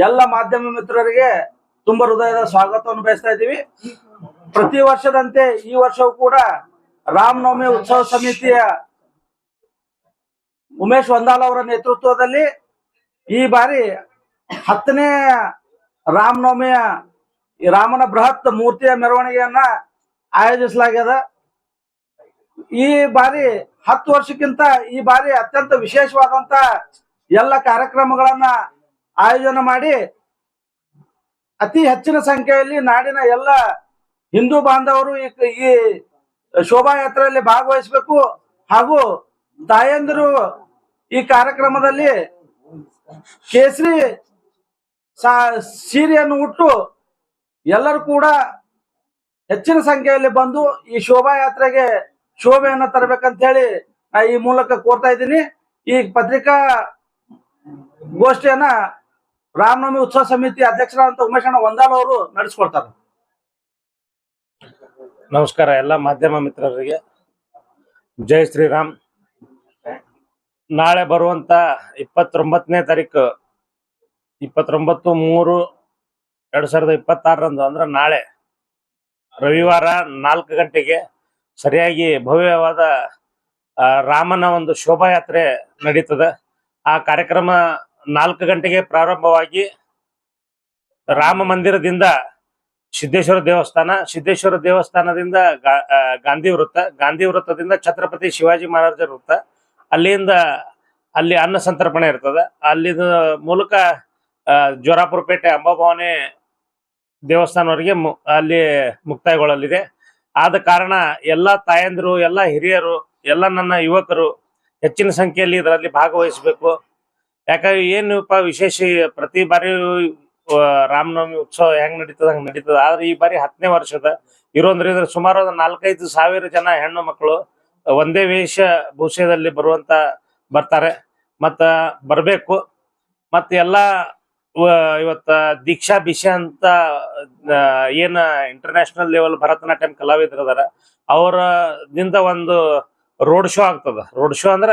ಎಲ್ಲ ಮಾಧ್ಯಮ ಮಿತ್ರರಿಗೆ ತುಂಬ ಹೃದಯದ ಸ್ವಾಗತವನ್ನು ಬಯಸ್ತಾ ಇದ್ದೀವಿ. ಪ್ರತಿ ವರ್ಷದಂತೆ ಈ ವರ್ಷವೂ ಕೂಡ ರಾಮನವಮಿ ಉತ್ಸವ ಸಮಿತಿಯ ಉಮೇಶ್ ವಂದಾಲ್ ಅವರ ನೇತೃತ್ವದಲ್ಲಿ ಈ ಬಾರಿ 10ನೇ ರಾಮನವಮಿಯ ರಾಮನ ಬೃಹತ್ ಮೂರ್ತಿಯ ಮೆರವಣಿಗೆಯನ್ನ ಆಯೋಜಿಸಲಾಗಿದೆ. ಈ ಬಾರಿ 10 ವರ್ಷಕ್ಕಿಂತ ಈ ಬಾರಿ ಅತ್ಯಂತ ವಿಶೇಷವಾದಂತ ಎಲ್ಲ ಕಾರ್ಯಕ್ರಮಗಳನ್ನ ಆಯೋಜನೆ ಮಾಡಿ ಅತಿ ಹೆಚ್ಚಿನ ಸಂಖ್ಯೆಯಲ್ಲಿ ನಾಡಿನ ಎಲ್ಲ ಹಿಂದೂ ಬಾಂಧವರು ಈ ಶೋಭಾಯಾತ್ರೆಯಲ್ಲಿ ಭಾಗವಹಿಸಬೇಕು ಹಾಗೂ ತಾಯಂದಿರು ಈ ಕಾರ್ಯಕ್ರಮದಲ್ಲಿ ಕೇಸರಿ ಸೀರೆಯನ್ನು ಉಟ್ಟು ಎಲ್ಲರೂ ಕೂಡ ಹೆಚ್ಚಿನ ಸಂಖ್ಯೆಯಲ್ಲಿ ಬಂದು ಈ ಶೋಭಾಯಾತ್ರೆಗೆ ಶೋಭೆಯನ್ನು ತರಬೇಕಂತ ಹೇಳಿ ಈ ಮೂಲಕ ಕೋರ್ತಾ ಇದ್ದೀನಿ. ಈ ಪತ್ರಿಕಾ ಗೋಷ್ಠಿಯನ್ನ ರಾಮನವಮಿ ಉತ್ಸವ ಸಮಿತಿ ಅಧ್ಯಕ್ಷರಾದಂತ ಉಮೇಶ್ ವಂದಾಲ್ ಅವರು ನಡೆಸಿಕೊಡ್ತಾರೆ. ನಮಸ್ಕಾರ ಎಲ್ಲ ಮಾಧ್ಯಮ ಮಿತ್ರರಿಗೆ. ಜೈ ಶ್ರೀರಾಮ್. ನಾಳೆ ಬರುವಂತ 29ನೇ ತಾರೀಕು 29/3/2026 ಅಂದ್ರೆ ನಾಳೆ ರವಿವಾರ 4 ಗಂಟೆಗೆ ಸರಿಯಾಗಿ ಭವ್ಯವಾದ ರಾಮನ ಒಂದು ಶೋಭಾಯಾತ್ರೆ ನಡೀತದೆ. ಆ ಕಾರ್ಯಕ್ರಮ 4 ಗಂಟೆಗೆ ಪ್ರಾರಂಭವಾಗಿ ರಾಮ ಮಂದಿರದಿಂದ ಸಿದ್ದೇಶ್ವರ ದೇವಸ್ಥಾನದಿಂದ ಗಾಂಧಿ ವೃತ್ತದಿಂದ ಛತ್ರಪತಿ ಶಿವಾಜಿ ಮಹಾರಾಜ ವೃತ್ತ, ಅಲ್ಲಿ ಅನ್ನ ಸಂತರ್ಪಣೆ ಇರ್ತದೆ. ಅಲ್ಲಿದ ಮೂಲಕ ಜೋರಾಪುರಪೇಟೆ ಅಂಬಾಭವಾನಿ ದೇವಸ್ಥಾನವರೆಗೆ ಅಲ್ಲಿ ಮುಕ್ತಾಯಗೊಳ್ಳಲಿದೆ. ಆದ ಕಾರಣ ಎಲ್ಲ ತಾಯಂದಿರು, ಎಲ್ಲ ಹಿರಿಯರು, ಎಲ್ಲ ನನ್ನ ಯುವಕರು ಹೆಚ್ಚಿನ ಸಂಖ್ಯೆಯಲ್ಲಿ ಇದರಲ್ಲಿ ಭಾಗವಹಿಸಬೇಕು. ಯಾಕಂದ್ರೆ ಏನಪ್ಪ ವಿಶೇಷ, ಪ್ರತಿ ಬಾರಿ ರಾಮನವಮಿ ಉತ್ಸವ ಹೆಂಗ್ ನಡೀತದ ಹಂಗ್ ನಡೀತದ. ಆದ್ರೆ ಈ ಬಾರಿ 10ನೇ ವರ್ಷದ ಇರೋದ್ರಿಂದ ಸುಮಾರು 4-5 ಸಾವಿರ ಜನ ಹೆಣ್ಣು ಮಕ್ಕಳು ಒಂದೇ ವೇಷಭೂಷೆಯಲ್ಲಿ ಬರ್ತಾರೆ ಮತ್ತ ಬರಬೇಕು. ಮತ್ತೆ ಎಲ್ಲ ಇವತ್ತ ದೀಕ್ಷಾ ಬಿಷಾ ಅಂತ ಏನ ಇಂಟರ್ನ್ಯಾಷನಲ್ ಲೆವೆಲ್ ಭರತನಾಟ್ಯಂ ಕಲಾವಿದರು ಅದಾರ, ಅವರದಿಂದ ಒಂದು ರೋಡ್ ಶೋ ಆಗ್ತದ. ರೋಡ್ ಶೋ ಅಂದ್ರ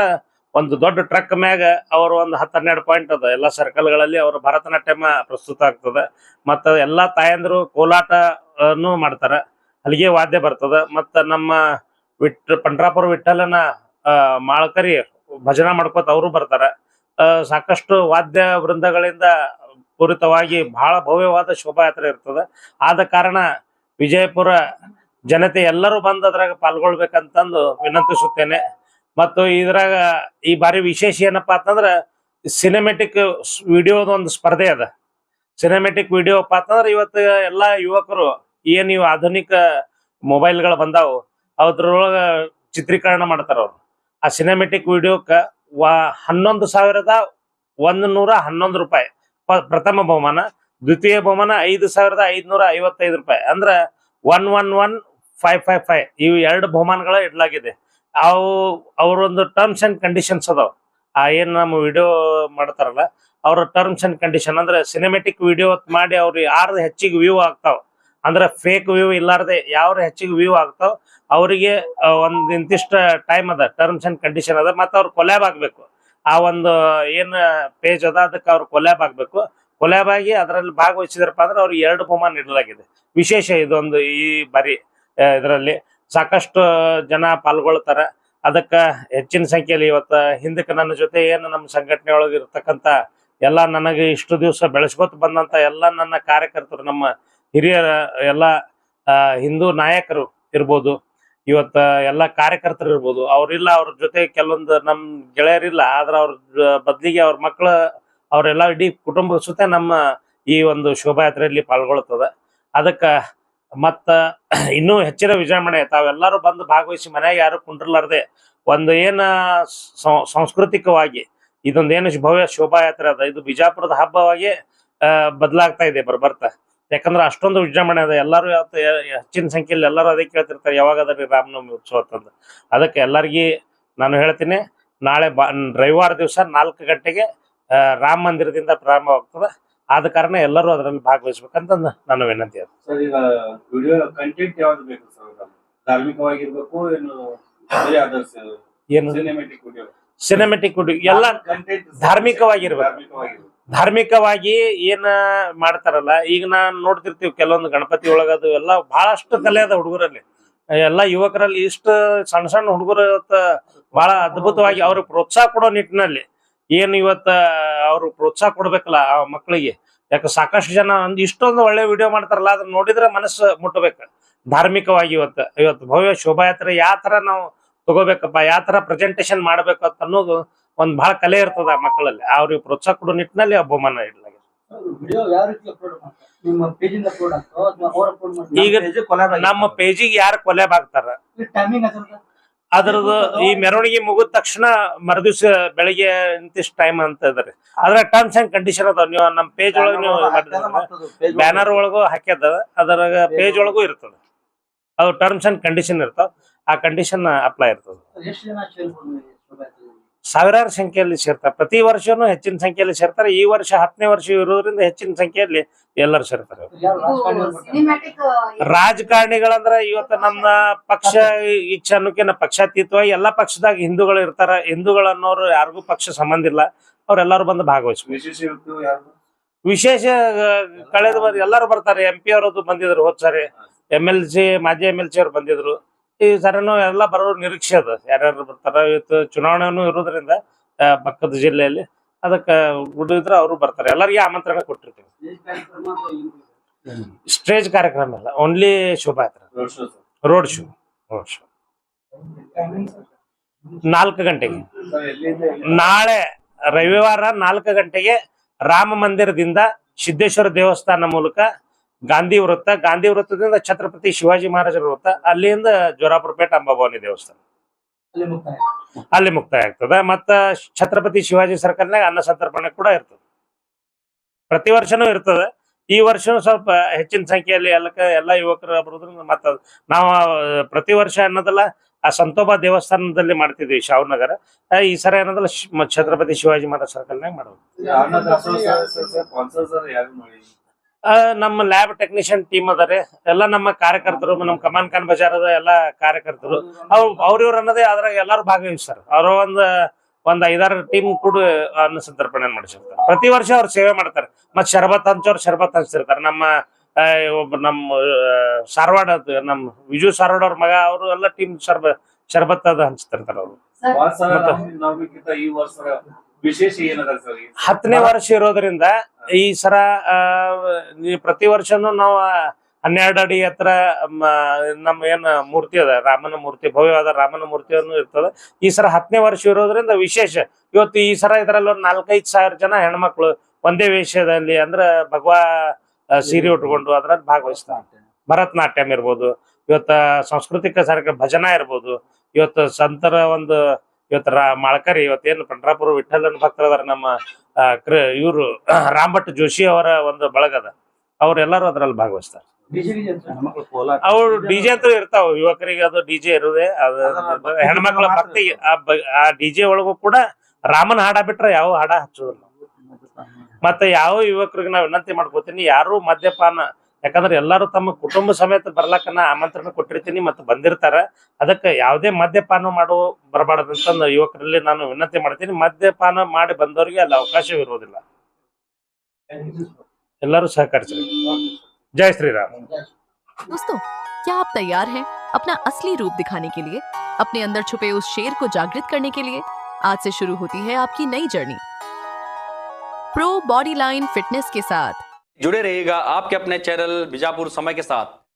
ಒಂದು ದೊಡ್ಡ ಟ್ರಕ್ ಮ್ಯಾಗ ಅವ್ರ ಒಂದು 10-12 ಪಾಯಿಂಟ್ ಅದ ಎಲ್ಲ ಸರ್ಕಲ್ಗಳಲ್ಲಿ ಅವ್ರ ಭರತನಾಟ್ಯಂ ಪ್ರಸ್ತುತ ಆಗ್ತದ. ಮತ್ತ ಎಲ್ಲಾ ತಾಯಂದ್ರು ಕೋಲಾಟನು ಮಾಡ್ತಾರ, ಹಲಿಗೆ ವಾದ್ಯ ಬರ್ತದ. ಮತ್ತ ನಮ್ಮ ಪಂಡ್ರಾಪುರ ವಿಠಲನ ಮಾಳಕರಿ ಭಜನಾ ಮಾಡ್ಕೋತ ಅವರು ಬರ್ತಾರ. ಸಾಕಷ್ಟು ವಾದ್ಯ ವೃಂದಗಳಿಂದ ಪೂರಿತವಾಗಿ ಬಹಳ ಭವ್ಯವಾದ ಶೋಭಾಯಾತ್ರೆ ಇರ್ತದೆ. ಆದ ಕಾರಣ ವಿಜಯಪುರ ಜನತೆ ಎಲ್ಲರೂ ಬಂದು ಅದ್ರಾಗ ಪಾಲ್ಗೊಳ್ಬೇಕಂತಂದು ವಿನಂತಿಸುತ್ತೇನೆ. ಮತ್ತು ಇದ್ರಾಗ ಈ ಬಾರಿ ವಿಶೇಷ ಏನಪ್ಪಾ ಅಂತಂದ್ರ ಸಿನಿಮೆಟಿಕ್ ವಿಡಿಯೋದ ಒಂದು ಸ್ಪರ್ಧೆ ಅದ. ಸಿನಿಮೆಟಿಕ್ ವಿಡಿಯೋ ಅಂತಂದ್ರೆ ಇವತ್ತು ಎಲ್ಲಾ ಯುವಕರು ಏನ್ ಇವು ಆಧುನಿಕ ಮೊಬೈಲ್ಗಳು ಬಂದಾವು ಅದ್ರೊಳಗ ಚಿತ್ರೀಕರಣ ಮಾಡ್ತಾರ. ಅವ್ರು ಆ ಸಿನಿಮೆಟಿಕ್ ವಿಡಿಯೋಕ್ಕ 11,111 ರೂಪಾಯಿ ಪ್ರಥಮ ಬಹುಮಾನ, ದ್ವಿತೀಯ ಬಹುಮಾನ 5,555 ರೂಪಾಯಿ, ಅಂದ್ರ 111,555 ಇವು 2 ಬಹುಮಾನಗಳ ಇಡ್ಲಾಗಿದೆ. ಅವ್ರೊಂದು ಟರ್ಮ್ಸ್ ಅಂಡ್ ಕಂಡೀಷನ್ಸ್ ಅದಾವ. ಏನ್ ನಮ್ಮ ವಿಡಿಯೋ ಮಾಡ್ತಾರಲ್ಲ ಅವ್ರ ಟರ್ಮ್ಸ್ ಅಂಡ್ ಕಂಡೀಷನ್ ಅಂದ್ರೆ ಸಿನಿಮೆಟಿಕ್ ವಿಡಿಯೋ ಮಾಡಿ ಅವ್ರು ಯಾರು ಹೆಚ್ಚಿಗೆ ವ್ಯೂ ಆಗ್ತಾವ, ಅಂದ್ರೆ ಫೇಕ್ ವ್ಯೂ ಇಲ್ಲಾರ್ದೆ ಯಾವ್ರ ಹೆಚ್ಚಿಗೆ ವ್ಯೂ ಆಗ್ತಾವ ಅವರಿಗೆ ಒಂದ್ ಇಂತಿಷ್ಟ ಟೈಮ್ ಅದ, ಟರ್ಮ್ಸ್ ಅಂಡ್ ಕಂಡೀಷನ್ ಅದ. ಮತ್ತೆ ಅವ್ರು ಕೊಲ್ಯಾಬ್ ಆಗ್ಬೇಕು. ಆ ಒಂದು ಏನ್ ಪೇಜ್ ಅದ ಅದಕ್ಕೆ ಅವ್ರು ಕೊಲ್ಯಾಬ್ ಆಗ್ಬೇಕು. ಕೊಲ್ಯಾಬ್ ಆಗಿ ಅದರಲ್ಲಿ ಭಾಗವಹಿಸಿದ್ರಪ್ಪ ಅಂದ್ರೆ ಅವ್ರಿಗೆ 2 ಬಹುಮಾನ ನೀಡಲಾಗಿದೆ. ವಿಶೇಷ ಇದೊಂದು ಈ ಬಾರಿ ಇದರಲ್ಲಿ ಸಾಕಷ್ಟು ಜನ ಪಾಲ್ಗೊಳ್ತಾರ. ಅದಕ್ಕ ಹೆಚ್ಚಿನ ಸಂಖ್ಯೆಯಲ್ಲಿ ಇವತ್ತು ಹಿಂದಕ್ಕೆ ನನ್ನ ಜೊತೆ ಏನು ನಮ್ಮ ಸಂಘಟನೆ ಒಳಗೆ ಇರ್ತಕ್ಕಂಥ ಎಲ್ಲ ನನಗೆ ಇಷ್ಟು ದಿವಸ ಬೆಳೆಸ್ಕೊತ ಬಂದಂತ ಎಲ್ಲ ನನ್ನ ಕಾರ್ಯಕರ್ತರು, ನಮ್ಮ ಹಿರಿಯರ ಎಲ್ಲ ಹಿಂದೂ ನಾಯಕರು ಇರ್ಬೋದು, ಇವತ್ತ ಎಲ್ಲ ಕಾರ್ಯಕರ್ತರು ಇರ್ಬೋದು, ಅವ್ರಿಲ್ಲ ಅವ್ರ ಜೊತೆ ಕೆಲವೊಂದು ನಮ್ ಗೆಳೆಯರಿಲ್ಲ, ಆದ್ರೆ ಅವ್ರ ಬದ್ಲಿಗೆ ಅವ್ರ ಮಕ್ಕಳು ಅವರೆಲ್ಲ ಇಡೀ ಕುಟುಂಬದ ಸುತ್ತ ನಮ್ಮ ಈ ಒಂದು ಶೋಭಾಯಾತ್ರೆಯಲ್ಲಿ ಪಾಲ್ಗೊಳ್ತದ. ಅದಕ್ಕ ಮತ್ತ ಇನ್ನೂ ಹೆಚ್ಚಿನ ವಿಜೃಂಭಣೆ ತಾವೆಲ್ಲರೂ ಬಂದು ಭಾಗವಹಿಸಿ ಮನೆಯಾಗ ಯಾರು ಕುಂಡ್ರಲಾರ್ದೆ ಒಂದು ಏನ ಸಾಂಸ್ಕೃತಿಕವಾಗಿ ಇದೊಂದು ಏನು ಭವ್ಯ ಶೋಭಾಯಾತ್ರೆ ಅದ, ಇದು ಬಿಜಾಪುರದ ಹಬ್ಬವಾಗಿ ಬದಲಾಗ್ತಾ ಇದೆ ಬರ್ತಾ. ಯಾಕಂದ್ರೆ ಅಷ್ಟೊಂದು ವಿಜೃಂಭಣೆ ಅದ. ಎಲ್ಲರೂ ಹೆಚ್ಚಿನ ಸಂಖ್ಯೆಯಲ್ಲಿ ಎಲ್ಲರೂ ಅದೇ ಕೇಳ್ತಿರ್ತಾರೆ, ಯಾವಾಗ ಅದ ರೀ ರಾಮನವಮಿ ಉತ್ಸವ ಅಂತಂದು. ಅದಕ್ಕೆ ಎಲ್ಲರಿಗೂ ನಾನು ಹೇಳ್ತೀನಿ, ನಾಳೆ ರವಿವಾರ ದಿವಸ 4 ಗಂಟೆಗೆ ರಾಮ ಮಂದಿರದಿಂದ ಪ್ರಾರಂಭವಾಗ್ತದೆ. ಆದ ಕಾರಣ ಎಲ್ಲರೂ ಅದರಲ್ಲಿ ಭಾಗವಹಿಸ್ಬೇಕಂತ ನನ್ನ ವಿನಂತಿ. ಅದು ಸರ್, ಈಗ ವಿಡಿಯೋ ಕಂಟೆಂಟ್ ಯಾವ್ದು ಬೇಕು ಸರ್? ಧಾರ್ಮಿಕವಾಗಿರ್ಬೇಕು ಏನು ಸಿನಿಮೆಟಿಕ್ ವಿಡಿಯೋ ಎಲ್ಲ ಧಾರ್ಮಿಕವಾಗಿರ್ಬೇಕು. ಧಾರ್ಮಿಕವಾಗಿ ಏನ ಮಾಡ್ತಾರಲ್ಲ, ಈಗ ನಾನ್ ನೋಡ್ತಿರ್ತೀವಿ ಕೆಲವೊಂದು ಗಣಪತಿ ಒಳಗದು ಎಲ್ಲ ಬಹಳಷ್ಟು ಕಲೆ ಅದ ಹುಡುಗರಲ್ಲಿ, ಎಲ್ಲ ಯುವಕರಲ್ಲಿ ಇಷ್ಟ ಸಣ್ಣ ಸಣ್ಣ ಹುಡುಗರು ಇವತ್ತ ಬಹಳ ಅದ್ಭುತವಾಗಿ ಅವ್ರಿಗೆ ಪ್ರೋತ್ಸಾಹ ಕೊಡೋ ನಿಟ್ಟಿನಲ್ಲಿ ಏನು ಇವತ್ತ ಅವ್ರು ಪ್ರೋತ್ಸಾಹ ಕೊಡ್ಬೇಕಲ್ಲ ಆ ಮಕ್ಕಳಿಗೆ. ಯಾಕೆ ಸಾಕಷ್ಟು ಜನ ಇಷ್ಟೊಂದು ಒಳ್ಳೆ ವಿಡಿಯೋ ಮಾಡ್ತಾರಲ್ಲ, ಅದನ್ನ ನೋಡಿದ್ರೆ ಮನಸ್ಸು ಮುಟ್ಟಬೇಕು. ಧಾರ್ಮಿಕವಾಗಿ ಇವತ್ತು ಭವ್ಯ ಶೋಭಾಯಾತ್ರೆ ಯಾವ ತರ ನಾವು ತಗೋಬೇಕಪ್ಪ, ಯಾವ ತರ ಪ್ರೆಸೆಂಟೇಶನ್ ಮಾಡ್ಬೇಕು ಅಂತ ಅನ್ನೋದು ಒಂದ್ ಬಹಳ ಕಲೆ ಇರ್ತದ ಆ ಮಕ್ಕಳಲ್ಲಿ. ಅವ್ರಿಗೆ ಪ್ರೋತ್ಸಾಹ ಕೊಡೋ ನಿಟ್ಟಿನಲ್ಲಿ ಬಹುಮಾನ ಇಡ್ಲಾಗಿದೆ. ವಿಡಿಯೋ ಯಾವ ರೀತಿ ಅಪ್ಲೋಡ್ ಮಾಡ್ತಾರೆ? ನಿಮ್ಮ ಪೇಜಿಂದ ಅಪ್ಲೋಡ್ ಆಗ್ತೋ ಅಥವಾ ಅವ್ರು ಅಪ್ಲೋಡ್ ಮಾಡ್ತಾರೆ? ಈಗ ನಮ್ಮ ಪೇಜಿಗೆ ಯಾರು ಕೊಲೆಬ್ ಆಗ್ತಾರ ಟೈಮಿಂಗ್ ಅದರ ಅದ್ರದ್ದು ಈ ಮೆರವಣಿಗೆ ಮುಗಿದ ತಕ್ಷಣ ಮರುದಿವ್ಸ ಬೆಳಿಗ್ಗೆ ಇಂತಿಷ್ಟು ಟೈಮ್ ಅಂತ ಇದಾರೆ. ಅದ್ರ ಟರ್ಮ್ಸ್ ಅಂಡ್ ಕಂಡೀಷನ್ ಅದಾವ. ನೀವು ನಮ್ಮ ಪೇಜ್ ಒಳಗ ನೀವು ಬ್ಯಾನರ್ ಒಳಗೂ ಹಾಕ್ಯದ, ಅದ್ರಾಗ ಪೇಜ್ ಒಳಗೂ ಇರ್ತದ. ಅದು ಟರ್ಮ್ಸ್ ಅಂಡ್ ಕಂಡೀಷನ್ ಇರ್ತಾವ, ಆ ಕಂಡೀಷನ್ ಅಪ್ಲೈ ಇರ್ತದ. ಎಷ್ಟು ಜನ ಸೇರ್ಬೋದು ಶೋಭಾಯಾತ್ರೆಗೆ? ಸಾವಿರಾರು ಸಂಖ್ಯೆಯಲ್ಲಿ ಸೇರ್ತಾರೆ. ಪ್ರತಿ ವರ್ಷನೂ ಹೆಚ್ಚಿನ ಸಂಖ್ಯೆಯಲ್ಲಿ ಸೇರ್ತಾರೆ. ಈ ವರ್ಷ 10ನೇ ವರ್ಷ ಇರೋದ್ರಿಂದ ಹೆಚ್ಚಿನ ಸಂಖ್ಯೆಯಲ್ಲಿ ಎಲ್ಲರೂ ಸೇರ್ತಾರೆ. ಯಾರು ರಾಜಕಾರಣಿಯವ್ರು ಬರ್ತಾರೆ? ಸಿನಿಮ್ಯಾಟಿಕ್ ರಾಜಕಾರಣಿಗಳಂದ್ರ ಇವತ್ತು ನಮ್ಮ ಪಕ್ಷ ಇಚ್ಛೆ ಅನ್ನೋಕೆ ಪಕ್ಷಾತೀತವಾಗಿ ಎಲ್ಲಾ ಪಕ್ಷದಾಗ ಹಿಂದೂಗಳು ಇರ್ತಾರ. ಹಿಂದೂಗಳು ಅನ್ನೋರು ಯಾರಿಗೂ ಪಕ್ಷ ಸಂಬಂಧ ಇಲ್ಲ, ಅವ್ರೆಲ್ಲಾರು ಬಂದು ಭಾಗವಹಿಸ್ಬೇಕು. ವಿಶೇಷ ವ್ಯಕ್ತಿ ಯಾರು? ವಿಶೇಷ ಕಳೆದ ಬಾರಿ ಎಲ್ಲಾರು ಬರ್ತಾರೆ. MP ಅವರದ್ದು ಬಂದಿದ್ರು, ಹೋದ್ ಸಾರಿ MLC ಮಾಜಿ MLC ಅವ್ರು ಬಂದಿದ್ರು. ಈ ಸರಿನೂ ಎಲ್ಲ ಬರೋ ನಿರೀಕ್ಷೆ ಅದ, ಯಾರ್ಯಾರು ಬರ್ತಾರ. ಇವತ್ತು ಚುನಾವಣೆನೂ ಇರೋದ್ರಿಂದ ಪಕ್ಕದ ಜಿಲ್ಲೆಯಲ್ಲಿ ಅದಕ್ಕೆ ಗುಡಿದ್ರೆ ಅವರು ಬರ್ತಾರೆ. ಎಲ್ಲರಿಗೆ ಆಮಂತ್ರಣ ಕೊಟ್ಟಿರ್ತೀವಿ. ಸ್ಟೇಜ್ ಕಾರ್ಯಕ್ರಮ ಇಲ್ಲ, ಓನ್ಲಿ ಶೋಭಾಯಾತ್ರೆ, road show sir. Road show. 4 ಗಂಟೆಗೆ ಸರ್ ಎಲ್ಲಿಂದ ಎಲ್ಲಿ? ನಾಳೆ ರವಿವಾರ 4 ಗಂಟೆಗೆ ರಾಮ ಮಂದಿರದಿಂದ ಸಿದ್ದೇಶ್ವರ ದೇವಸ್ಥಾನ ಮೂಲಕ ಗಾಂಧಿ ವೃತ್ತ, ಗಾಂಧಿ ವೃತ್ತದಿಂದ ಛತ್ರಪತಿ ಶಿವಾಜಿ ಮಹಾರಾಜರ ವೃತ್ತ, ಅಲ್ಲಿಂದ ಜೋರಾಪುರಪೇಟೆ ಅಂಬಾಭವಾನಿ ದೇವಸ್ಥಾನ, ಅಲ್ಲಿ ಮುಕ್ತಾಯ. ಅಲ್ಲಿ ಮುಕ್ತಾಯ ಆಗ್ತದ. ಮತ್ತ ಛತ್ರಪತಿ ಶಿವಾಜಿ ಸರ್ಕಲ್ನಾಗ ಅನ್ನ ಸಂತರ್ಪಣೆ ಕೂಡ ಇರ್ತದೆ. ಪ್ರತಿ ವರ್ಷನೂ ಇರ್ತದೆ. ಈ ವರ್ಷನೂ ಸ್ವಲ್ಪ ಹೆಚ್ಚಿನ ಸಂಖ್ಯೆಯಲ್ಲಿ ಎಲ್ಲ ಯುವಕರು ಬರೋದ್ರಿಂದ ಮತ್ತ ನಾವು ಪ್ರತಿ ವರ್ಷ ಅನ್ನೋದಲ್ಲ ಆ ಸಂತೋಬಾ ದೇವಸ್ಥಾನದಲ್ಲಿ ಮಾಡ್ತಿದ್ವಿ ಶಾವ್ನಗರ. ಈ ಸರ ಏನದಲ್ಲ ಛತ್ರಪತಿ ಶಿವಾಜಿ ಮಹಾರಾಜ್ ಸರ್ಕಲ್ನಾಗ ಮಾಡೋದು. ಅನ್ನದಾಸೋಹ ಸರ್, ಸ್ಪಾನ್ಸರ್ ಸರ್ ಯಾರು ಮಾಡಿ? ನಮ್ಮ ಲ್ಯಾಬ್ ಟೆಕ್ನಿಷಿಯನ್ ಟೀಮ್ ಅದಾರೆ, ಎಲ್ಲ ನಮ್ಮ ಕಾರ್ಯಕರ್ತರು, ನಮ್ಮ ಕಮಾನ್ ಖಾನ್ ಬಜಾರದ ಎಲ್ಲ ಕಾರ್ಯಕರ್ತರು, ಅವ್ರಿವ್ರು ಅನ್ನೋದೇ ಅದ್ರಾಗ ಎಲ್ಲಾರು ಭಾಗವಹಿಸ್ತಾರೆ. ಅವ್ರ ಒಂದ್ 5-6 ಟೀಮ್ ಕೂಡ ಅನ್ನ ಸಂತರ್ಪಣೆ ಮಾಡಿಸಿರ್ತಾರೆ. ಪ್ರತಿ ವರ್ಷ ಅವ್ರು ಸೇವೆ ಮಾಡ್ತಾರೆ. ಮತ್ ಶರಬತ್ ಹಂಚೋರು ಶರಬತ್ ಹಂಚ್ತಿರ್ತಾರೆ. ಒಬ್ಬ ನಮ್ಮ ಸಾರವಾಡ ನಮ್ಮ ವಿಜು ಸಾರವಾಡ ಅವ್ರ ಮಗ, ಅವರು ಎಲ್ಲ ಟೀಮ್ ಶರಬತ್ ಅದು ಹಂಚ್ತಿರ್ತಾರೆ. ಅವರು ನವಮಿಕ್ಕಿಂತ ಈ ವರ್ಷ ವಿಶೇಷ ಏನದ ಸರ್? 10ನೇ ವರ್ಷ ಇರೋದ್ರಿಂದ ಈ ಸರ ಪ್ರತಿ ವರ್ಷನೂ ನಾವು 12 ಅಡಿ ಎತ್ತರ ನಮ್ಮ ಏನ್ ಮೂರ್ತಿ ಅದ, ರಾಮನ ಮೂರ್ತಿ, ಭವ್ಯವಾದ ರಾಮನ ಮೂರ್ತಿಯನ್ನು ಇರ್ತದ. ಈ ಸರ 10ನೇ ವರ್ಷ ಇರೋದ್ರಿಂದ ವಿಶೇಷ. ಇವತ್ತು ಈ ಸರ ಇದ್ರಲ್ಲಿ ಒಂದು 4-5 ಸಾವಿರ ಜನ ಹೆಣ್ಮಕ್ಳು ಒಂದೇ ವೇಷದಲ್ಲಿ ಅಂದ್ರ ಭಗವಾ ಸೀರೆ ಉಟ್ಕೊಂಡು ಅದ್ರಲ್ಲಿ ಭಾಗವಹಿಸ್ತಾರೆ. ಭರತನಾಟ್ಯಂ ಇರ್ಬೋದು, ಇವತ್ತ ಸಾಂಸ್ಕೃತಿಕ ಕಾರ್ಯಕ್ರಮ ಭಜನಾ ಇರ್ಬೋದು, ಇವತ್ತು ಸಂತರ ಒಂದು ಇವತ್ತು ಮಾಳ್ಕರಿ, ಇವತ್ತೇನು ಪಂಡ್ರಾಪುರ ವಿಠಲನ ಭಕ್ತರದಾರ ನಮ್ಮ ಇವರು ರಾಮಭಟ್ ಜೋಶಿ ಅವರ ಒಂದು ಬಳಗದ, ಅವ್ರೆಲ್ಲರೂ ಅದ್ರಲ್ಲಿ ಭಾಗವಹಿಸ್ತಾರೆ. ಅವ್ರು ಡಿಜೆ ಅಂತೂ ಇರ್ತಾವ. ಯುವಕರಿಗೆ ಅದು ಡಿಜೆ ಇರುದೇ, ಅದು ಹೆಣ್ಮಕ್ಳ ಭಕ್ತಿ. ಆ ಡಿಜೆ ಒಳಗೂ ಕೂಡ ರಾಮನ ಹಾಡ ಬಿಟ್ರೆ ಯಾವ ಹಾಡ ಹಚ್ಚೋದಿಲ್ಲ. ಮತ್ತೆ ಯಾವ ಯುವಕರಿಗೆ ನಾವು ವಿನಂತಿ ಮಾಡ್ಕೋತೀನಿ, ಯಾರು ಮದ್ಯಪಾನ, ಯಾಕಂದ್ರೆ ಎಲ್ಲಾರು ತಮ್ಮ ಕುಟುಂಬ ಸಮೇತ ಬರ್ಲಕ್ಕ ನಾ ಆಮಂತ್ರಣ ಕೊಟ್ಟಿರ್ತೀನಿ ಮತ್ತು ಬಂದಿರ್ತಾರ. ಅದಕ್ಕೆ ಯಾವುದೇ ಮದ್ಯಪಾನ ಮಾಡೋ ಬರಬಾರ್ದಂತ ಯುವಕರಲ್ಲಿ ನಾನು ವಿನಂತಿ ಮಾಡ್ತೀನಿ. ಮದ್ಯಪಾನ ಮಾಡಿ ಬಂದವರಿಗೆ ಅಲ್ಲಿ ಅವಕಾಶವಿರುವುದಿಲ್ಲ. ಎಲ್ಲರೂ ಸಹಕರಿಸಿ. जय श्री राम। दोस्तों, क्या आप तैयार हैं अपना असली रूप दिखाने के लिए, अपने अंदर छुपे उस शेर को जागृत करने के लिए? आज से शुरू होती है आपकी नई journey pro body line fitness के साथ। जुड़े रहिएगा आपके अपने चैनल बीजापुर समय के साथ।